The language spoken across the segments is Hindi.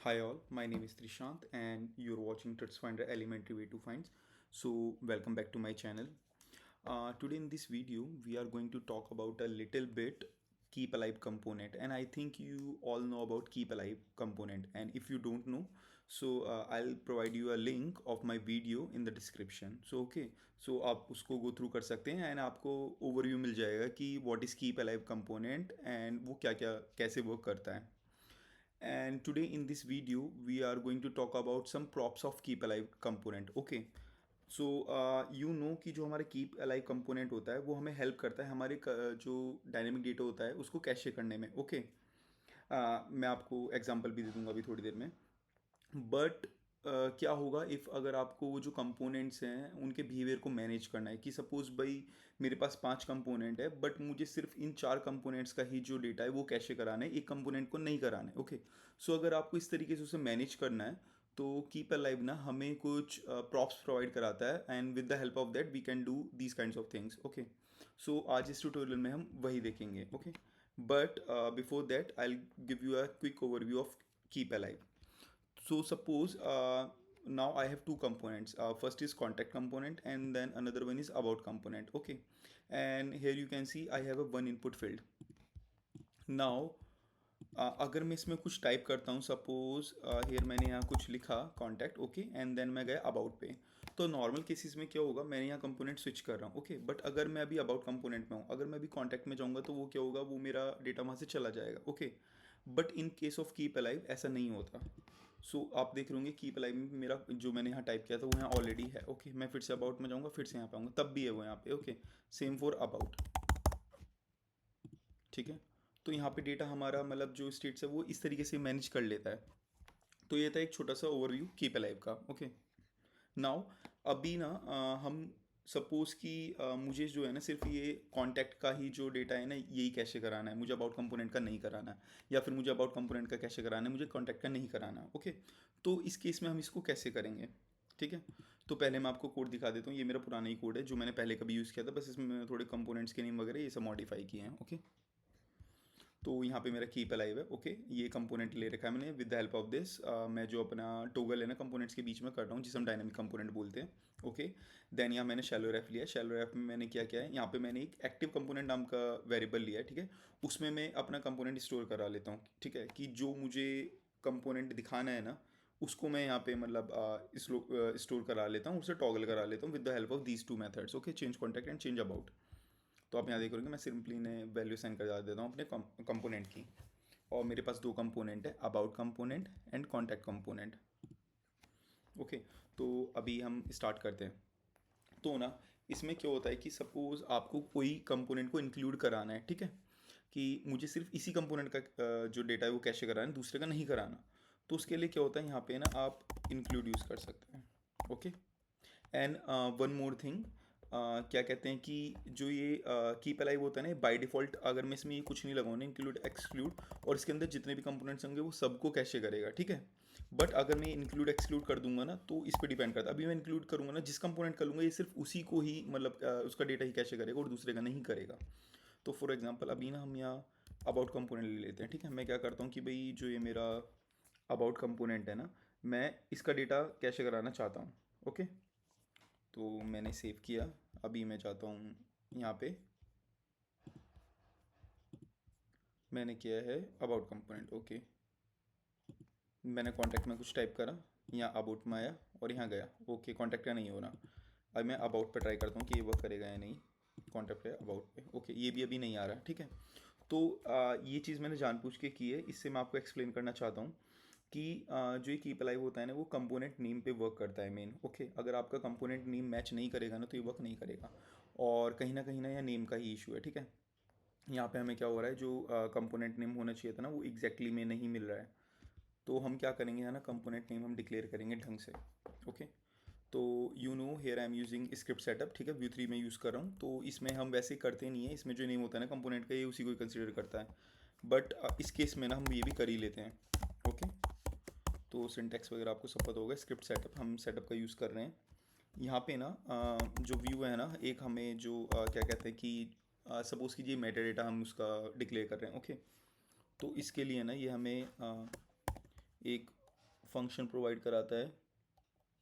Hi all, my name is Trishant and you're watching TrutsFinder Elementary Way to Finds. So welcome back to my channel. Today in this video we are going to talk about a little bit keep alive component, and I think you all know about keep alive component, and if you don't know, so I'll provide you a link of my video in the description. So okay, so आप उसको go through कर सकते हैं and आपको overview मिल जाएगा कि what is keep alive component and वो क्या क्या कैसे work करता है. And today in this video we are going to talk about some props of keep alive component. Okay, so you know कि जो हमारे keep alive component होता है वो हमें help करता है हमारे जो dynamic data होता है उसको कैशे करने में. Okay, मैं आपको example भी दे दूंगा अभी थोड़ी देर में. बट क्या होगा इफ़ अगर आपको वो जो कंपोनेंट्स हैं उनके बिहेवियर को मैनेज करना है कि सपोज़ भाई मेरे पास 5 कंपोनेंट है बट मुझे सिर्फ इन 4 कंपोनेंट्स का ही जो डेटा है वो कैशे कराना है, एक कंपोनेंट को नहीं कराना है. ओके, सो अगर आपको इस तरीके से उसे मैनेज करना है तो कीप अलाइव ना हमें कुछ प्रॉप्स प्रोवाइड कराता है and with the help of that we can do these kinds of things. Okay, so आज इस ट्यूटोरियल में हम वही देखेंगे. Okay, but before that I give you a quick overview of keep alive. So suppose now I have two components. First is contact component and then another one is about component. Okay, and here you can see I have a one input field. Now अगर मैं इसमें कुछ टाइप करता हूँ, सपोज हेयर मैंने यहाँ कुछ लिखा कॉन्टैक्ट. ओके, एंड देन मैं गया अबाउट पे. तो नॉर्मल केसेस में क्या होगा, मैंने यहाँ कंपोनेंट स्विच कर रहा हूँ. ओके, बट अगर मैं अभी अबाउट कंपोनेंट में हूँ, अगर मैं अभी कॉन्टैक्ट में जाऊँगा तो वो क्या होगा, वो मेरा डेटा वहाँ से चला जाएगा. Okay, but in case of keep alive ऐसा नहीं होता. सो आप देख रहे होंगे कीप अलाइव में मेरा जो मैंने यहाँ टाइप किया था वो यहाँ ऑलरेडी है. ओके, मैं फिर से अबाउट में जाऊँगा, फिर से यहाँ पे आऊँगा, तब भी है वो यहाँ पे. Okay, same for about. ठीक है, तो यहाँ पे डेटा हमारा मतलब जो स्टेट्स है वो इस तरीके से मैनेज कर लेता है. तो ये था एक छोटा सा ओवरव्यू कीप अलाइव का. ओके, नाउ अभी ना हम सपोज कि मुझे जो है ना सिर्फ ये कॉन्टैक्ट का ही जो डेटा है ना यही कैशे कराना है, मुझे अबाउट कंपोनेंट का नहीं कराना है, या फिर मुझे अबाउट कंपोनेंट का कैशे कराना है, मुझे कॉन्टैक्ट का नहीं कराना है. ओके, तो इस केस में हम इसको कैसे करेंगे. ठीक है, तो पहले मैं आपको कोड दिखा देता हूँ. ये मेरा पुराना ही कोड है जो मैंने पहले कभी यूज़ किया था, बस इसमें मैंने थोड़े कंपोनेंट्स के नेम वगैरह ये सब मॉडिफाई किए हैं. ओके, तो यहाँ पे मेरा कीप अलाइव है. ओके, ये कंपोनेंट ले रखा है मैंने with the help of this. मैं जो अपना टोगल है ना कंपोनेंट्स के बीच में कर रहा हूँ जिसे हम डायनामिक कंपोनेंट बोलते हैं. ओके, देन यहाँ मैंने शैलो रेफ लिया. शैलो रेफ में मैंने क्या किया है, यहाँ पे मैंने एक एक्टिव कंपोनेंट नाम का वेरिएबल लिया है. ठीक है, उसमें मैं अपना कंपोनेंट स्टोर करा लेता हूँ. ठीक है, कि जो मुझे कंपोनेंट दिखाना है ना उसको मैं यहाँ पे मतलब स्टोर करा लेता हूँ, उसे टॉगल करा लेता हूँ with the help of these two methods. Okay, change contact and change about. तो आप यहाँ देख रहे हो कि मैं सिंपली ने वैल्यू साइन कर देता हूँ अपने कंपोनेंट की. और मेरे पास दो कंपोनेंट है, about component and contact component. Okay, तो अभी हम स्टार्ट करते हैं. तो ना इसमें क्या होता है कि सपोज आपको कोई कंपोनेंट को इंक्लूड कराना है. ठीक है, कि मुझे सिर्फ इसी कंपोनेंट का जो डेटा है वो कैशे कराना है, दूसरे का नहीं कराना. तो उसके लिए क्या होता है, यहाँ पे ना आप इंक्लूड यूज़ कर सकते हैं. Okay, and one more thing, क्या कहते हैं कि जो ये कीप अलाइव होता है ना बाय डिफ़ॉल्ट, अगर मैं इसमें ये कुछ नहीं लगाऊँ ना इंक्लूड एक्सक्लूड, और इसके अंदर जितने भी कंपोनेंट्स होंगे वो सबको कैशे करेगा. ठीक है, बट अगर मैं इंक्लूड एक्सक्लूड कर दूंगा ना तो इस पर डिपेंड करता है. अभी मैं इंक्लूड करूंगा ना, जिस कंपोनेंट कर लूँगा ये सिर्फ उसी को ही मतलब उसका डेटा ही कैशे करेगा और दूसरे का नहीं करेगा. तो फॉर एग्जाम्पल अभी ना हम यहाँ अबाउट कंपोनेंट ले लेते हैं. ठीक है, मैं क्या करता हूँ कि भाई जो ये मेरा अबाउट कंपोनेंट है ना, मैं इसका डेटा कैशे कराना चाहता हूँ. ओके, तो मैंने सेव किया. अभी मैं चाहता हूँ यहाँ पे मैंने किया है अबाउट कंपोनेंट. ओके, मैंने कॉन्टैक्ट में कुछ टाइप करा, यहाँ अबाउट में आया और यहाँ गया. ओके, कॉन्टैक्ट का नहीं हो रहा. अब मैं अबाउट पे ट्राई करता हूँ कि ये वर्क करेगा या नहीं. कॉन्टैक्ट पे अबाउट पे. ओके, ये भी अभी नहीं आ रहा. ठीक है, तो ये चीज़ मैंने जानबूझ के की है. इससे मैं आपको एक्सप्लेन करना चाहता हूँ कि जो ये कीप अलाइव होता है ना वो कंपोनेंट नेम पे वर्क करता है मेन. ओके, अगर आपका कंपोनेंट नेम मैच नहीं करेगा ना तो ये वर्क नहीं करेगा, और कहीं ना यह नेम का ही इशू है. ठीक है, यहाँ पे हमें क्या हो रहा है, जो कंपोनेंट नेम होना चाहिए था ना वो एग्जैक्टली में नहीं मिल रहा है. तो हम क्या करेंगे है ना, कंपोनेंट नेम हम डिक्लेयर करेंगे ढंग से. ओके, तो you know here I am using script setup. ठीक है, व्यू 3 में यूज़ कर रहा हूँ. तो इसमें हम वैसे करते नहीं है, इसमें जो नेम होता है ना कंपोनेंट का ये उसी को ही कंसिडर करता है. बट इस केस में ना हम ये भी कर ही लेते हैं. ओके, तो सिंटैक्स वगैरह आपको सब पता होगा. स्क्रिप्ट सेटअप, हम सेटअप का यूज़ कर रहे हैं. यहाँ पे ना जो व्यू है ना, एक हमें जो क्या कहते हैं कि सपोज़ कीजिए मेटा डेटा हम उसका डिक्लेयर कर रहे हैं. ओके, तो इसके लिए ना ये हमें एक फंक्शन प्रोवाइड कराता है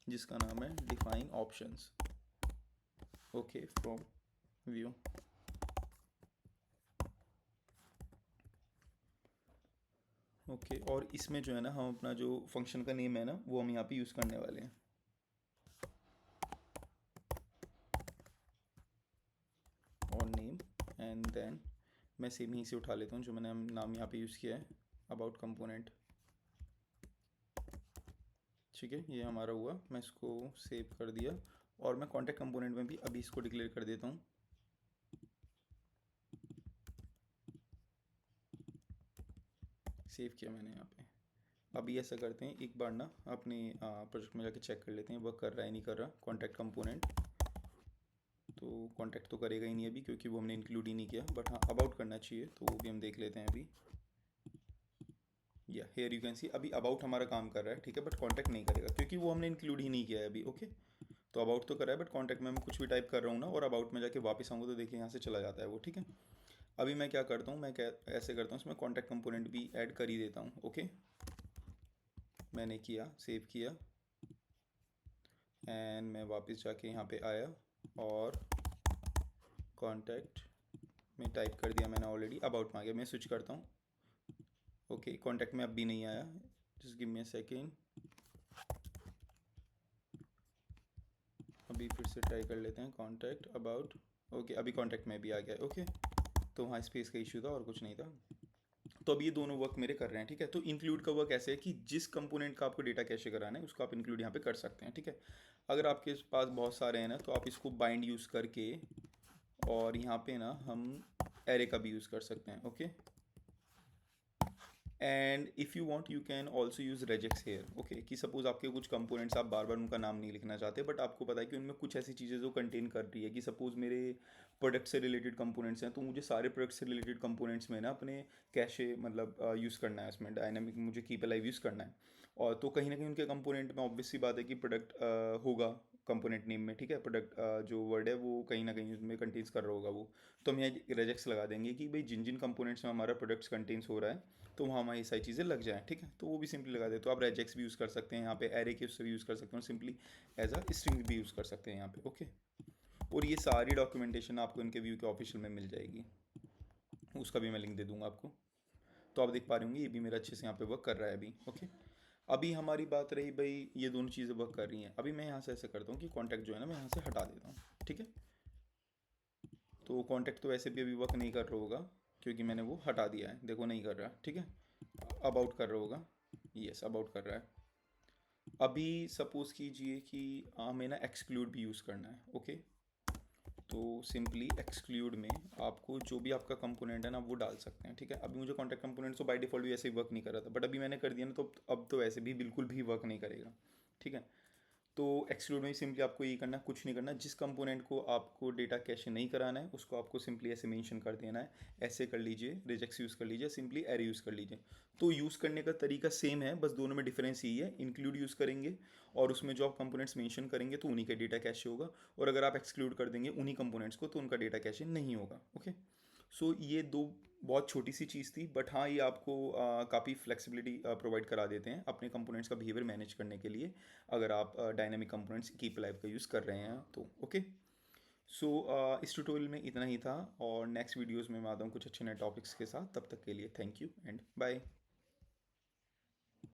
जिसका नाम है define options, okay, from view. Okay, और इसमें जो है ना हम अपना जो फंक्शन का नेम है ना वो हम यहाँ पे यूज़ करने वाले हैं। और नेम एंड देन मैं सेम यहीं से उठा लेता हूँ जो मैंने नाम यहाँ पे यूज़ किया है, अबाउट कंपोनेंट। ठीक है, ये हमारा हुआ, मैं इसको सेव कर दिया और मैं कॉन्टैक्ट कंपोनेंट में भी अभी इसको डिक्लेयर कर देता हूँ। सेव किया मैंने यहाँ पे। अभी ऐसा करते हैं, एक बार ना अपने प्रोजेक्ट में जाके चेक कर लेते हैं वर्क कर रहा है नहीं कर रहा कॉन्टैक्ट कंपोनेंट। तो कॉन्टैक्ट तो करेगा ही नहीं अभी क्योंकि वो हमने इंक्लूड ही नहीं किया, बट हाँ अबाउट करना चाहिए, तो वो भी हम देख लेते हैं अभी। या हेयर यू कैन सी अभी अबाउट हमारा काम कर रहा है, ठीक है, बट कॉन्टैक्ट नहीं करेगा क्योंकि वो हमने इंक्लूड ही नहीं किया है अभी। ओके, तो अबाउट तो कर रहा है बट कॉन्टैक्ट में मैं कुछ भी टाइप कर रहा हूँ ना और अबाउट में जाके वापस आऊँगा तो देखिए यहाँ से चला जाता है वो। ठीक है, अभी मैं क्या करता हूँ, मैं क्या ऐसे करता हूँ, इसमें कॉन्टैक्ट कंपोनेंट भी ऐड कर ही देता हूँ। ओके, मैंने किया, सेव किया एंड मैं वापस जाके यहाँ पे आया और कॉन्टैक्ट में टाइप कर दिया मैंने ऑलरेडी, अबाउट में आ गया। मैं स्विच करता हूँ। ओके, कॉन्टैक्ट में अब भी नहीं आया, just give me a second. अभी फिर से ट्राई कर लेते हैं कॉन्टैक्ट अबाउट। ओके, अभी कॉन्टैक्ट में भी आ गया। ओके, तो वहाँ स्पेस का इशू था और कुछ नहीं था। तो अब ये दोनों वर्क मेरे कर रहे हैं। ठीक है, तो इंक्लूड का वर्क ऐसे है कि जिस कंपोनेंट का आपको डेटा कैशे कराना है उसको आप इंक्लूड यहाँ पे कर सकते हैं। ठीक है, अगर आपके पास बहुत सारे हैं ना तो आप इसको बाइंड यूज़ करके और यहाँ पे ना हम एरे का भी यूज़ कर सकते हैं। Okay, and if you want you can also use regex here. Okay, कि सपोज आपके कुछ कंपोनेंट्स आप बार बार उनका नाम नहीं लिखना चाहते बट आपको पता है कि उनमें कुछ ऐसी चीज़ें जो कंटेन कर रही है, कि सपोज मेरे प्रोडक्ट से रिलेटेड कंपोनेंट्स हैं तो मुझे सारे प्रोडक्ट से रिलेटेड कंपोनेंट्स में ना अपने कैशे मतलब यूज़ करना है, उसमें डायनामिक मुझे कीप अलाइव यूज़ करना है। और तो कहीं ना कहीं उनके कंपोनेंट में ऑब्वियस सी बात है कि प्रोडक्ट होगा कंपोनेंट नेम में। ठीक है, प्रोडक्ट जो वर्ड है वो कहीं ना कहीं उसमें कंटेन्स कर रहा होगा वो, तो हम यहाँ रेजेक्स लगा देंगे कि भाई जिन जिन कंपोनेंट्स में हमारा प्रोडक्ट्स कंटेन्स हो रहा है तो वहाँ हमारी सारी चीज़ें लग जाएँ। ठीक है, तो वो भी सिंपली लगा दे। तो आप रेजेक्स भी यूज़ कर सकते हैं यहाँ पे, एरे के उससे भी यूज़ कर सकते हैं, सिंपली एज अ स्ट्रिंग भी यूज़ कर सकते हैं यहाँ पे। ओके, और ये सारी डॉक्यूमेंटेशन आपको इनके व्यू के ऑफिशियल में मिल जाएगी, उसका भी मैं लिंक दे दूँगा आपको। तो आप देख पा रहे होंगे ये भी मेरा अच्छे से यहाँ पे वर्क कर रहा है अभी। ओके, अभी हमारी बात रही भाई ये दोनों चीज़ें वर्क कर रही हैं। अभी मैं यहाँ से ऐसे करता हूँ कि कॉन्टैक्ट जो है ना मैं यहाँ से हटा देता हूँ। ठीक है, तो कॉन्टैक्ट तो वैसे भी अभी वर्क नहीं कर रहा होगा क्योंकि मैंने वो हटा दिया है, देखो नहीं कर रहा। ठीक है, अबाउट कर रहा होगा, यस अबाउट कर रहा है। अभी सपोज कीजिए कि हमें ना एक्सक्लूड भी यूज़ करना है। ओके, तो सिंपली एक्सक्लूड में आपको जो भी आपका कंपोनेंट है ना वो डाल सकते हैं। ठीक है, अभी मुझे कॉन्टैक्ट कंपोनेंट तो बाय डिफ़ॉल्ट भी ऐसे ही वर्क नहीं कर रहा था बट अभी मैंने कर दिया ना तो अब तो ऐसे भी बिल्कुल भी वर्क नहीं करेगा। ठीक है, तो एक्सक्लूड में सिंपली आपको ये करना, कुछ नहीं करना, जिस कंपोनेंट को आपको डेटा कैशे नहीं कराना है उसको आपको सिंपली ऐसे मेंशन कर देना है। ऐसे कर लीजिए, रिजेक्स यूज़ कर लीजिए, सिंपली एरे यूज़ कर लीजिए। तो यूज़ करने का तरीका सेम है, बस दोनों में डिफरेंस यही है, इंक्लूड यूज़ करेंगे और उसमें जो आप कंपोनेंट्स मेंशन करेंगे तो उन्हीं का डेटा कैशे होगा, और अगर आप एक्सक्लूड कर देंगे उन्हीं कंपोनेंट्स को तो उनका डेटा कैशे नहीं होगा। ओके, सो ये दो बहुत छोटी सी चीज़ थी बट हाँ ये आपको काफ़ी फ्लेक्सिबिलिटी प्रोवाइड करा देते हैं अपने कंपोनेंट्स का बिहेवियर मैनेज करने के लिए, अगर आप डायनामिक कंपोनेंट्स कीप लाइव का यूज़ कर रहे हैं तो। ओके, सो इस ट्यूटोरियल में इतना ही था और नेक्स्ट वीडियोस में मैं आता हूँ कुछ अच्छे नए टॉपिक्स के साथ। तब तक के लिए थैंक यू एंड बाय।